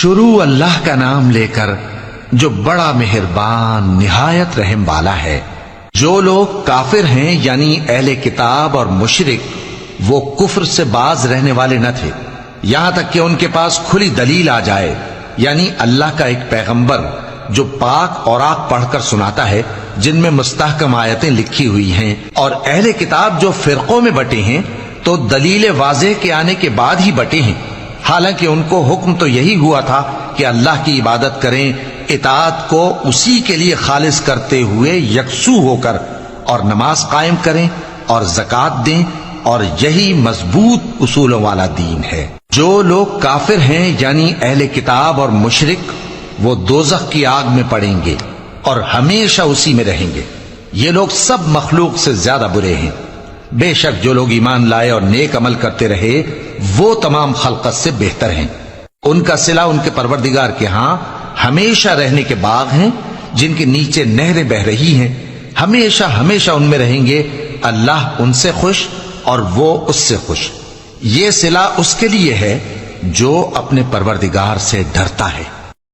شروع اللہ کا نام لے کر جو بڑا مہربان نہایت رحم والا ہے۔ جو لوگ کافر ہیں یعنی اہل کتاب اور مشرک، وہ کفر سے باز رہنے والے نہ تھے یہاں تک کہ ان کے پاس کھلی دلیل آ جائے، یعنی اللہ کا ایک پیغمبر جو پاک اوراق پڑھ کر سناتا ہے جن میں مستحکم آیتیں لکھی ہوئی ہیں، اور اہل کتاب جو فرقوں میں بٹے ہیں تو دلیل واضح کے آنے کے بعد ہی بٹے ہیں، حالانکہ ان کو حکم تو یہی ہوا تھا کہ اللہ کی عبادت کریں، اطاعت کو اسی کے لیے خالص کرتے ہوئے یکسو ہو کر، اور نماز قائم کریں اور زکوٰۃ دیں، اور یہی مضبوط اصولوں والا دین ہے۔ جو لوگ کافر ہیں یعنی اہل کتاب اور مشرک، وہ دوزخ کی آگ میں پڑیں گے اور ہمیشہ اسی میں رہیں گے۔ یہ لوگ سب مخلوق سے زیادہ برے ہیں۔ بے شک جو لوگ ایمان لائے اور نیک عمل کرتے رہے وہ تمام خلقت سے بہتر ہیں۔ ان کا صلہ ان کے پروردگار کے ہاں ہمیشہ رہنے کے باغ ہیں جن کے نیچے نہریں بہ رہی ہیں، ہمیشہ ہمیشہ ان میں رہیں گے۔ اللہ ان سے خوش اور وہ اس سے خوش۔ یہ صلہ اس کے لیے ہے جو اپنے پروردگار سے ڈرتا ہے۔